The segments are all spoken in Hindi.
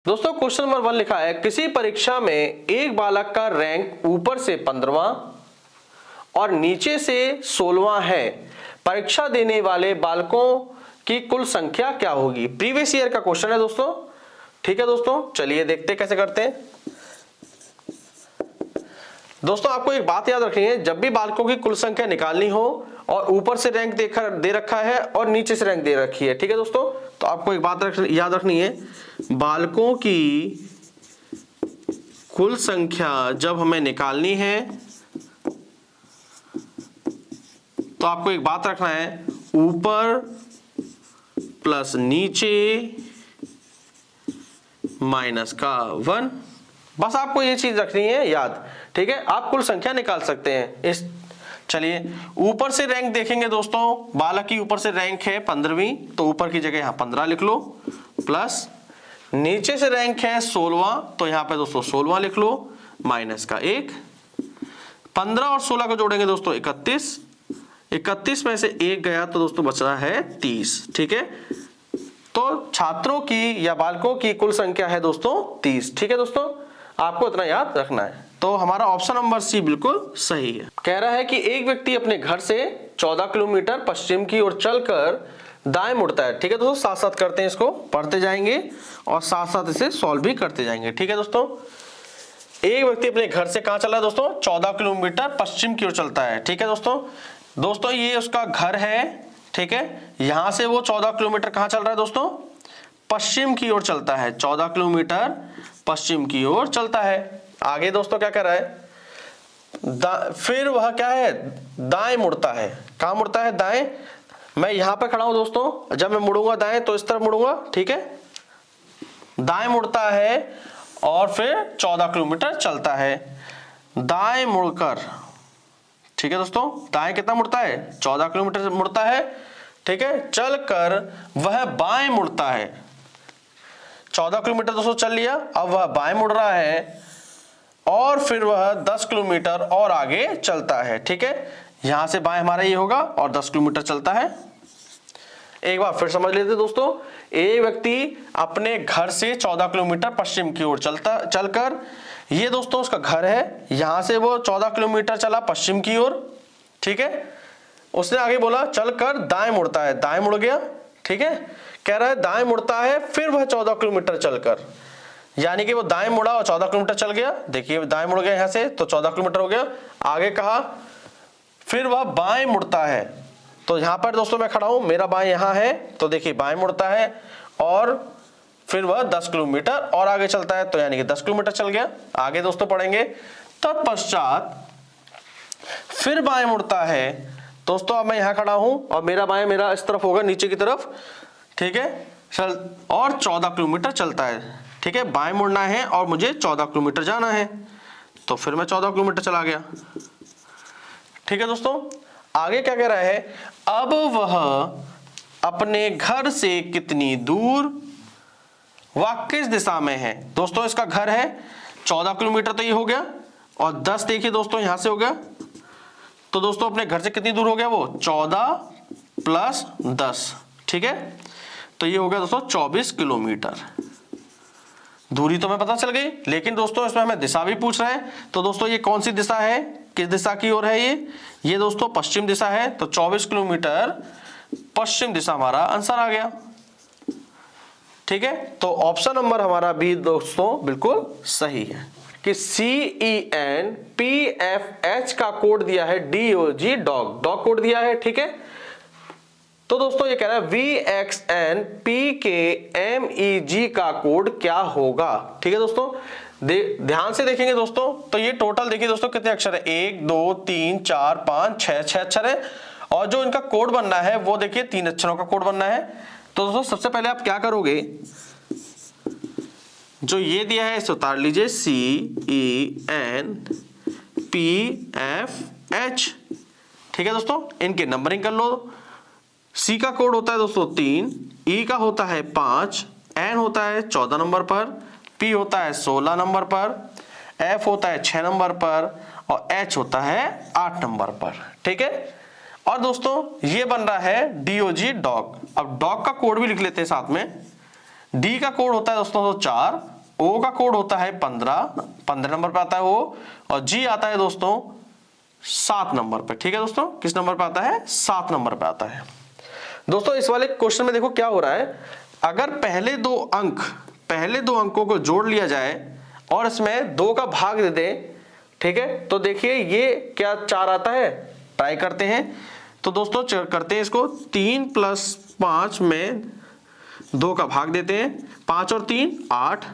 दोस्तों क्वेश्चन नंबर 1 लिखा है, किसी परीक्षा में एक बालक का रैंक ऊपर से 15वां और नीचे से 16वां है। परीक्षा देने वाले बालकों की कुल संख्या क्या होगी? प्रीवियस ईयर का क्वेश्चन है दोस्तों। ठीक है दोस्तों, चलिए देखते हैं कैसे करते हैं। दोस्तों आपको एक बात याद रखनी है, जब भी बालकों की कुल संख्या निकालनी हो और ऊपर से रैंक दे रखा है और नीचे से रैंक दे रखी है, ठीक है दोस्तों, तो आपको एक बात याद रखनी है, बालकों की कुल संख्या जब हमें निकालनी है तो आपको एक बात रखना है, ऊपर प्लस नीचे माइनस का 1। बस आपको ये चीज रखनी है याद, ठीक है। आप कुल संख्या निकाल सकते हैं इस। चलिए ऊपर से रैंक देखेंगे दोस्तों, बालक की ऊपर से रैंक है 15वीं, तो ऊपर की जगह यहां 15 लिख लो, प्लस नीचे से रैंक है 16वां, तो यहां पे दोस्तों 16वां लिख लो, माइनस का 1। 15 और 16 को जोड़ेंगे दोस्तों 31, 31 में से 1 गया तो दोस्तों बच रहा है 30, ठीक है। तो छात्रों की या बालकों की कुल संख्या है दोस्तों 30, ठीक है दोस्तों, आपको इतना याद रखना है। तो हमारा ऑप्शन नंबर सी बिल्कुल सही है। कह रहा है कि एक व्यक्ति अपने घर से 14 किलोमीटर पश्चिम की ओर चलकर दाएं मुड़ता है। ठीक है दोस्तों, साथ साथ करते हैं, इसको पढ़ते जाएंगे और साथ साथ इसे सॉल्व भी करते जाएंगे। ठीक है दोस्तों, एक व्यक्ति अपने घर से कहां चला है दोस्तों? 14 किलोमीटर पश्चिम की ओर चलता है। ठीक है दोस्तों ये उसका घर है, ठीक है। यहां से वो 14 किलोमीटर कहां चल रहा है दोस्तों? पश्चिम की ओर चलता है, 14 किलोमीटर पश्चिम की ओर चलता है। आगे दोस्तों क्या कर रहा है? फिर वह क्या है? दाएं मुड़ता है। कहां मुड़ता है? दाएं। मैं यहां पे खड़ा हूं दोस्तों, जब मैं मुड़ूंगा दाएं तो इस तरफ मुड़ूंगा, ठीक है। दाएं मुड़ता है और फिर 14 किलोमीटर चलता है। दाएं मुड़कर, ठीक है दोस्तों, दाएं कितना मुड़ता है? 14 किलोमीटर मुड़ता है, ठीक है। चलकर वह बाएं मुड़ता है। 14 किलोमीटर दोस्तों चल लिया, अब वह बाएं मुड़ रहा है और फिर वह 10 किलोमीटर और आगे चलता है। ठीक है, यहां से बाएं हमारा ये होगा और 10 किलोमीटर चलता है। एक बार फिर समझ लेते दोस्तों, एक व्यक्ति अपने घर से 14 किलोमीटर पश्चिम की ओर चलकर, ये दोस्तों उसका घर है, यहां से वो 14 किलोमीटर चला पश्चिम की ओर, ठीक है। उसने आगे बोला चलकर दाएं मुड़ता है, दाएं मुड़ गया, ठीक है। कह रहा है दाएं मुड़ता है, फिर वह 14 किलोमीटर चलकर, यानी कि वो दाएं मुड़ा और 14 किलोमीटर चल गया। देखिए दाएं मुड़ गया यहां से तो 14 किलोमीटर हो गया। आगे कहा फिर वह बाएं मुड़ता है, तो यहां पर दोस्तों मैं खड़ा हूं, मेरा बाएं यहां है, तो देखिए बाएं मुड़ता है और फिर वह 10 किलोमीटर और आगे चलता है, तो यानी कि 10 किलोमीटर चल गया। आगे दोस्तों पढ़ेंगे, तत्पश्चात फिर बाएं मुड़ता है। दोस्तों अब मैं यहां खड़ा हूं और मेरा इस तरफ होगा, नीचे की तरफ, ठीक है। चल और 14 किलोमीटर चलता है, ठीक है। बाएं मुड़ना है और मुझे 14 किलोमीटर जाना है, तो फिर मैं 14 किलोमीटर चला गया। ठीक है दोस्तों, आगे क्या कह रहा है? अब वह अपने घर से कितनी दूर व किस दिशा में है? दोस्तों इसका घर है 14 किलोमीटर, तो ये हो गया, और 10 देखिए दोस्तों यहां से हो गया, तो दोस्तों अपने घर से कितनी दूर हो गया वो? 14 प्लस 10, ठीक है। तो ये हो गया दोस्तों 24 किलोमीटर। दूरी तो हमें पता चल गई, लेकिन दोस्तों इसमें हमें दिशा भी पूछ रहा है, तो दोस्तों ये कौन सी दिशा है, किस दिशा की ओर है? ये दोस्तों पश्चिम दिशा है, तो 24 किलोमीटर पश्चिम दिशा हमारा आंसर आ गया। ठीक है, तो ऑप्शन नंबर हमारा बी दोस्तों बिल्कुल सही है कि CENPFH का कोड दिया है DOG, डॉग कोड दिया है, ठीक है। तो दोस्तों ये कह रहा है VXNPKMEG का कोड क्या होगा? ठीक है दोस्तों, ध्यान से देखेंगे दोस्तों, तो ये टोटल देखिए दोस्तों कितने अक्षर है? 1 2 3 4 5 6 अक्षर है, और जो इनका कोड बनना है वो देखिए 3 अक्षरों का कोड बनना है। तो दोस्तों सबसे पहले आप क्या करोगे, जो ये दिया है इसे उतार लीजिए, CENPFH, ठीक है दोस्तों। इनके नंबरिंग कर लो। C का कोड होता है दोस्तों 3, E का होता है 5, N होता है 14 नंबर पर, P होता है 16 नंबर पर, F होता है 6 नंबर पर और H होता है 8 नंबर पर, ठीक है। और दोस्तों ये बन रहा है DOG, डॉग। अब डॉग का कोड भी लिख लेते हैं साथ में। D का कोड होता है दोस्तों 4, ओ का कोड होता है 15 नंबर पे आता है वो, और जी आता है दोस्तों 7 नंबर पे। ठीक है दोस्तों, किस नंबर पे आता है? 7 नंबर पे आता है। दोस्तों इस वाले क्वेश्चन में देखो क्या हो रहा है, अगर पहले दो अंकों को जोड़ लिया जाए और इसमें 2 का भाग दे दें, ठीक है, तो देखिए ये क्या 4 आता है। ट्राई करते हैं। तो दोस्तों करते हैं इसको, 3 + 5 में 2 का भाग देते हैं, 5 और 3 8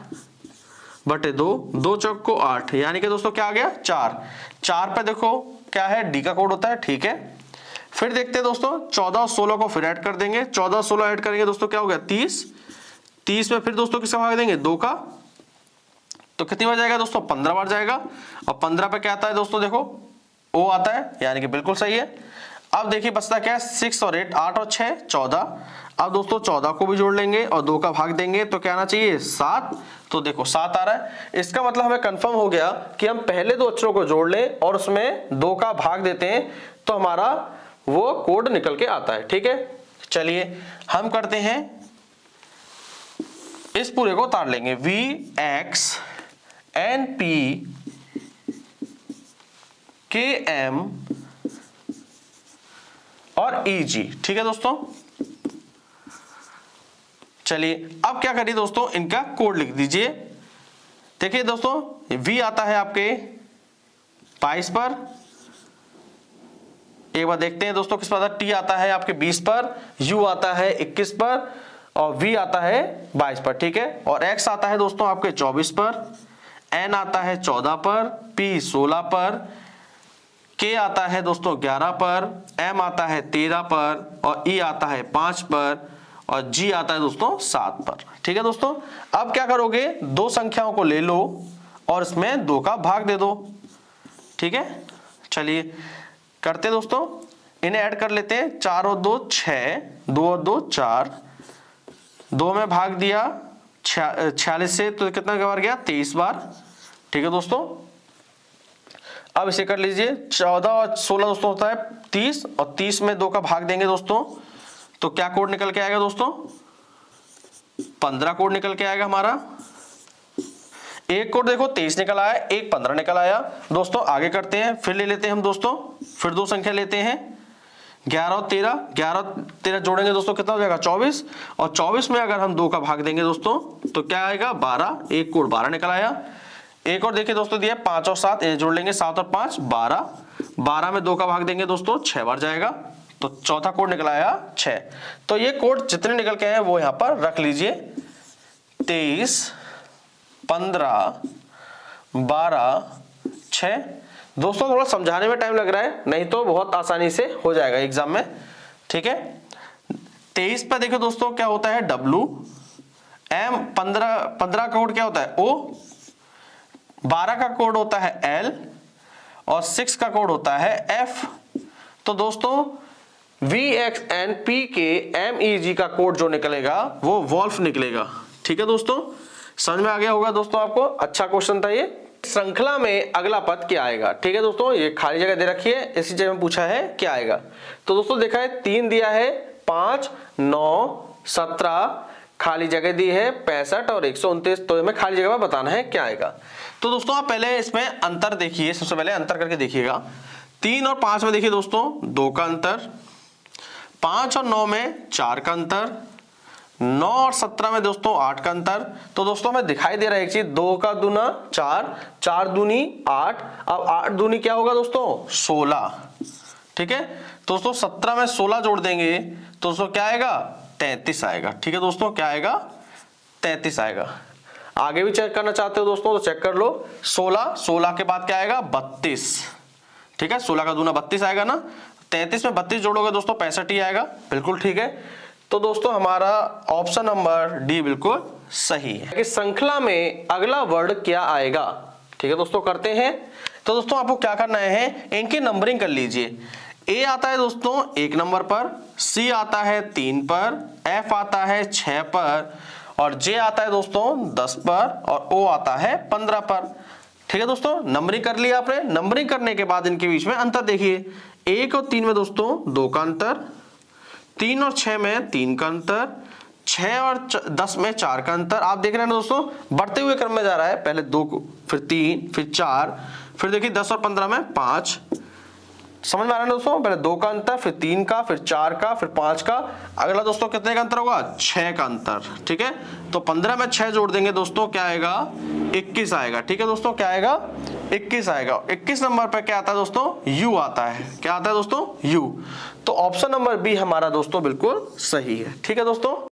बटे 2, 2 चौक को 8, यानी कि दोस्तों क्या आ गया 4 पे देखो क्या है, डी का कोड होता है। ठीक है, फिर देखते हैं दोस्तों 14 और 16 को फिर ऐड कर देंगे, 14 और 16 ऐड करेंगे दोस्तों क्या हो गया 30 में फिर दोस्तों किसका भाग देंगे 2 का, तो कितनी बार जाएगा दोस्तों 15 बार जाएगा। और 15 पे क्या आता है दोस्तों, देखो ओ आता है, यानी कि बिल्कुल सही है। अब देखिए बचता क्या है 6 और 8, 8 और 6 14। अब दोस्तों 14 को भी जोड़ लेंगे और 2 का भाग देंगे तो क्या आना चाहिए 7, तो देखो 7 आ रहा है। इसका मतलब हमें कंफर्म हो गया कि हम पहले 2 अक्षरों को जोड़ लें और उसमें 2 का भाग देते हैं तो हमारा वो कोड निकल के आता है। ठीक है, चलिए हम करते हैं, इस पूरे को उतार लेंगे, VX NP KM और EG। ठीक है दोस्तों, चलिए अब क्या करिए दोस्तों, इनका कोड लिख दीजिए। देखिए दोस्तों V आता है आपके 22 पर, एक बार देखते हैं दोस्तों किस पर आता है, T आता है आपके 20 पर, U आता है 21 पर और V आता है 22 पर। ठीक है, और X आता है दोस्तों आपके 24 पर, N आता है 14 पर, P 16 पर, K आता है दोस्तों 11 पर, M आता है 13 पर और E आता है 5 पर और G आता है दोस्तों 7 पर। ठीक है दोस्तों, अब क्या करोगे, 2 संख्याओं को ले लो और इसमें 2 का भाग दे दो। ठीक है, चलिए करते दोस्तों, इन्हें ऐड कर लेते हैं, 4 और 2 6, 2 और 2 4, 2 में भाग दिया 46 से तो कितना बार गया 23 बार। ठीक है दोस्तों, अब इसे कर लीजिए, 14 और 16 दोस्तों होता है 30 और 30 में 2 का भाग देंगे दोस्तों तो क्या कोड निकल के आएगा दोस्तों 15 कोड निकल के आएगा हमारा। एक कोड देखो 23 निकल आया, एक 15 निकल आया। दोस्तों आगे करते हैं, फिर ले लेते हैं हम दोस्तों, फिर 2 संख्या लेते हैं, 11 और 13, 11 और 13 जोड़ेंगे दोस्तों कितना हो जाएगा 24 और 24 में अगर हम 2 का भाग देंगे दोस्तों तो क्या आएगा 12, एक कोड 12 निकल आया। एक और देखिए दोस्तों दिया 5 और 7, जोड़ लेंगे 7 और 5 12, 12 में 2 का भाग देंगे दोस्तों 6 बार जाएगा तो चौथा कोड निकल आया 6। तो ये कोड जितने निकल के आए वो यहां पर रख लीजिए, 23 15 12 6। दोस्तों थोड़ा समझाने में टाइम लग रहा है, नहीं तो बहुत आसानी से हो जाएगा एग्जाम में। ठीक है, 23 पर देखो दोस्तों क्या होता है W, M 15 का कोड क्या होता है O, 12 का कोड होता है L और 6 का कोड होता है F। तो दोस्तों VXNPKMEG का कोड जो निकलेगा वो वॉल्फ निकलेगा। ठीक है दोस्तों, समझ में आ गया होगा दोस्तों आपको, अच्छा क्वेश्चन था ये। श्रृंखला में अगला पद क्या आएगा। ठीक है दोस्तों, ये खाली जगह दे रखी है, इसी जगह में पूछा है क्या आएगा। तो दोस्तों देखा है 3 दिया है, 5 9 17 खाली जगह दी है 65 और 129, तो हमें खाली जगह में बताना है क्या आएगा। तो दोस्तों आप पहले इसमें अंतर देखिए, सबसे पहले अंतर करके देखिएगा। 3 और 5 में देखिए दोस्तों 2 का अंतर, 5 और 9 में 4 का अंतर, 9 और 17 में दोस्तों 8 का अंतर। तो दोस्तों हमें दिखाई दे रहा है एक चीज, 2 का दूना 4, 4 दूनी 8, अब 8 दूनी क्या होगा दोस्तों 16। ठीक है, तो दोस्तों 17 में 16 जोड़ देंगे तो दोस्तों क्या आएगा 33 आएगा। ठीक है दोस्तों, क्या आएगा 33 आएगा। आगे भी चेक करना चाहते हो दोस्तों तो चेक कर लो, 16 के बाद क्या आएगा 32। ठीक है, 16 का दूना 32 आएगा ना, 33 में 32 जोड़ोगे दोस्तों 65 ही आएगा। बिल्कुल ठीक है, तो दोस्तों हमारा ऑप्शन नंबर डी बिल्कुल सही है कि श्रृंखला में अगला वर्ड क्या आएगा। ठीक है दोस्तों, करते हैं। तो दोस्तों आपको क्या करना है, इनकी नंबरिंग कर लीजिए। ए आता है दोस्तों 1 नंबर पर, सी आता है 3 पर, एफ आता है 6 पर और जे आता है दोस्तों 10 पर और ओ आता है 15 पर। ठीक है दोस्तों, नंबरिंग कर लिया आपने। नंबरिंग करने के बाद इनके बीच में अंतर देखिए, 1 और 3 में दोस्तों 2 का अंतर, 3 और 6 में 3 का अंतर, 6 और 10 में 4 का अंतर। आप देख रहे हैं ना दोस्तों, बढ़ते हुए क्रम में जा रहा है, पहले 2 फिर 3 फिर 4, फिर देखिए 10 और 15 में 5। समझ में आ रहा है दोस्तों, पहले 2 का अंतर, फिर 3 का, फिर 4 का, फिर 5 का। अगला दोस्तों कितने का अंतर होगा? 6 का अंतर। ठीक है, तो 15 में 6 जोड़ देंगे दोस्तों, क्या आएगा? 21 आएगा। ठीक है दोस्तों, क्या आएगा? 21 आएगा। 21 नंबर पे क्या आता है दोस्तों? U आता है। क्या आता है दोस्तों? U। तो ऑप्शन नंबर बी हमारा दोस्तों बिल्कुल सही है। ठीक है दोस्तों।